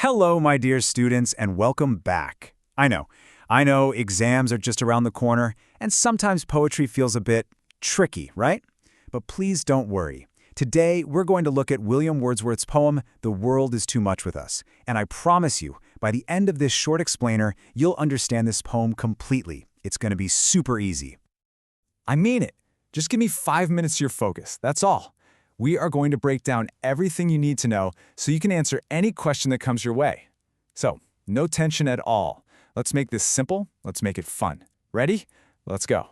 Hello, my dear students, and welcome back. I know, exams are just around the corner, and sometimes poetry feels a bit tricky, right? But please don't worry. Today, we're going to look at William Wordsworth's poem, The World is Too Much with Us, and I promise you, by the end of this short explainer, you'll understand this poem completely. It's going to be super easy. I mean it. Just give me 5 minutes to your focus, that's all. We are going to break down everything you need to know so you can answer any question that comes your way. So, no tension at all. Let's make this simple, let's make it fun. Ready? Let's go.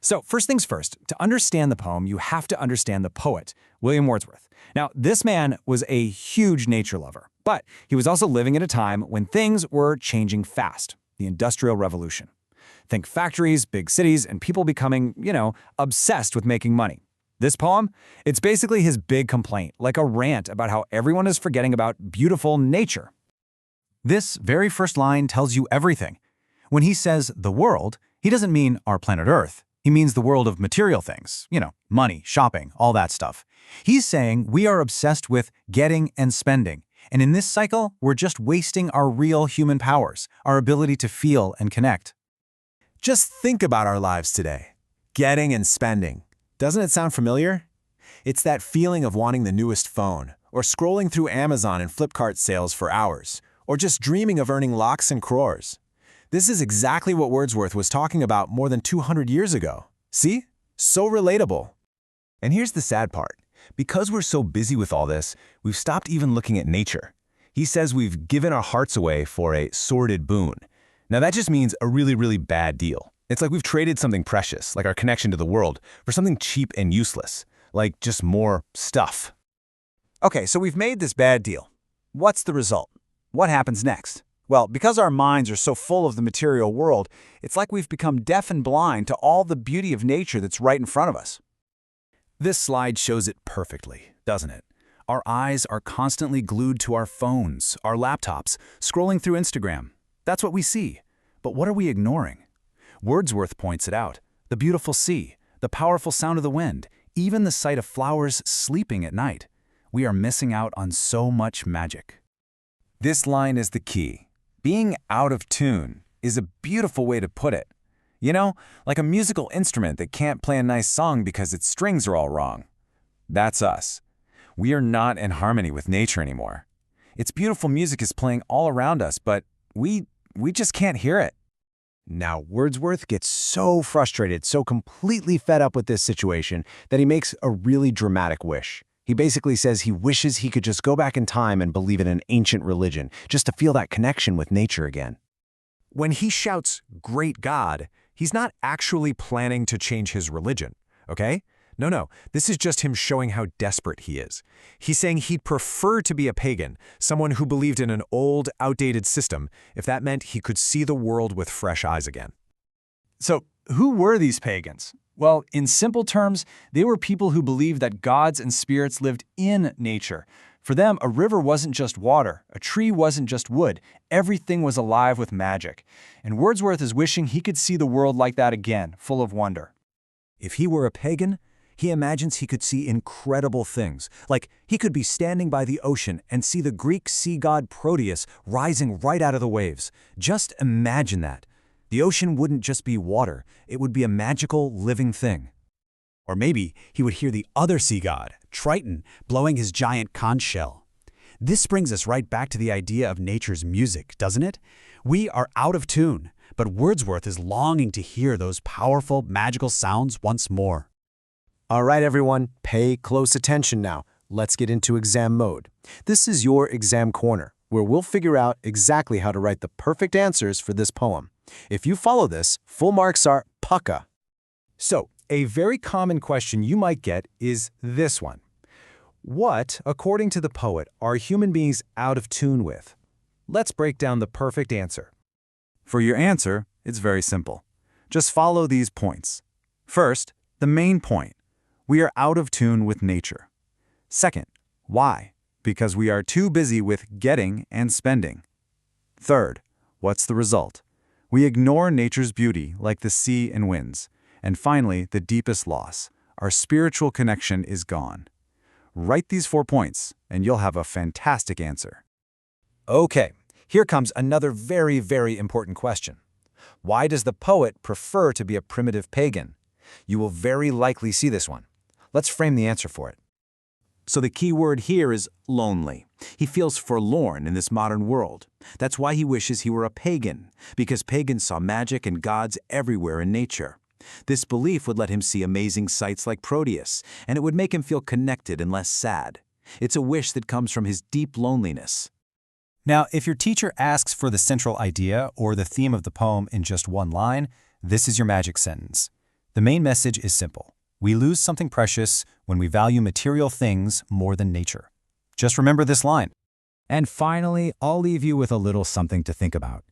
So, first things first, to understand the poem, you have to understand the poet, William Wordsworth. Now, this man was a huge nature lover, but he was also living at a time when things were changing fast, the Industrial Revolution. Think factories, big cities, and people becoming, obsessed with making money. This poem, it's basically his big complaint, like a rant about how everyone is forgetting about beautiful nature. This very first line tells you everything. When he says the world, he doesn't mean our planet Earth. He means the world of material things, money, shopping, all that stuff. He's saying we are obsessed with getting and spending. And in this cycle, we're just wasting our real human powers, our ability to feel and connect. Just think about our lives today. Getting and spending. Doesn't it sound familiar? It's that feeling of wanting the newest phone, or scrolling through Amazon and Flipkart sales for hours, or just dreaming of earning lakhs and crores. This is exactly what Wordsworth was talking about more than 200 years ago. See? So relatable. And here's the sad part. Because we're so busy with all this, we've stopped even looking at nature. He says we've given our hearts away for a sordid boon. Now that just means a really, really bad deal. It's like we've traded something precious, like our connection to the world, for something cheap and useless, like just more stuff. Okay, so we've made this bad deal. What's the result? What happens next? Well, because our minds are so full of the material world, it's like we've become deaf and blind to all the beauty of nature that's right in front of us. This slide shows it perfectly, doesn't it? Our eyes are constantly glued to our phones, our laptops, scrolling through Instagram. That's what we see. But what are we ignoring? Wordsworth points it out. The beautiful sea, the powerful sound of the wind, even the sight of flowers sleeping at night. We are missing out on so much magic. This line is the key. Being out of tune is a beautiful way to put it. Like a musical instrument that can't play a nice song because its strings are all wrong. That's us. We are not in harmony with nature anymore. Its beautiful music is playing all around us, but we just can't hear it. Now, Wordsworth gets so frustrated, so completely fed up with this situation, that he makes a really dramatic wish. He basically says he wishes he could just go back in time and believe in an ancient religion, just to feel that connection with nature again. When he shouts, "Great God," he's not actually planning to change his religion, okay? No, this is just him showing how desperate he is. He's saying he'd prefer to be a pagan, someone who believed in an old, outdated system, if that meant he could see the world with fresh eyes again. So, who were these pagans? Well, in simple terms, they were people who believed that gods and spirits lived in nature. For them, a river wasn't just water, a tree wasn't just wood, everything was alive with magic. And Wordsworth is wishing he could see the world like that again, full of wonder. If he were a pagan, he imagines he could see incredible things, like he could be standing by the ocean and see the Greek sea god Proteus rising right out of the waves. Just imagine that. The ocean wouldn't just be water, it would be a magical, living thing. Or maybe he would hear the other sea god, Triton, blowing his giant conch shell. This brings us right back to the idea of nature's music, doesn't it? We are out of tune, but Wordsworth is longing to hear those powerful, magical sounds once more. All right, everyone, pay close attention now. Let's get into exam mode. This is your exam corner, where we'll figure out exactly how to write the perfect answers for this poem. If you follow this, full marks are pukka. So, a very common question you might get is this one. What, according to the poet, are human beings out of tune with? Let's break down the perfect answer. For your answer, it's very simple. Just follow these points. First, the main point. We are out of tune with nature. Second, why? Because we are too busy with getting and spending. Third, what's the result? We ignore nature's beauty like the sea and winds. And finally, the deepest loss. Our spiritual connection is gone. Write these 4 points, and you'll have a fantastic answer. Okay, here comes another very, very important question. Why does the poet prefer to be a primitive pagan? You will very likely see this one. Let's frame the answer for it. So the key word here is lonely. He feels forlorn in this modern world. That's why he wishes he were a pagan, because pagans saw magic and gods everywhere in nature. This belief would let him see amazing sights like Proteus, and it would make him feel connected and less sad. It's a wish that comes from his deep loneliness. Now, if your teacher asks for the central idea or the theme of the poem in just one line, this is your magic sentence. The main message is simple. We lose something precious when we value material things more than nature. Just remember this line. And finally, I'll leave you with a little something to think about.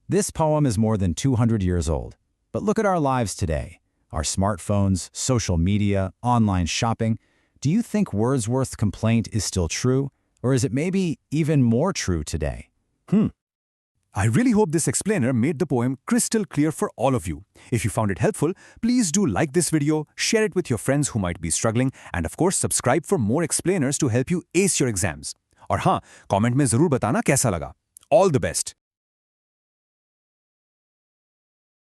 This poem is more than 200 years old. But look at our lives today. Our smartphones, social media, online shopping. Do you think Wordsworth's complaint is still true? Or is it maybe even more true today? I really hope this explainer made the poem crystal clear for all of you. If you found it helpful, please do like this video, share it with your friends who might be struggling, and of course subscribe for more explainers to help you ace your exams. और हाँ, comment में जरूर बताना कैसा लगा. All the best.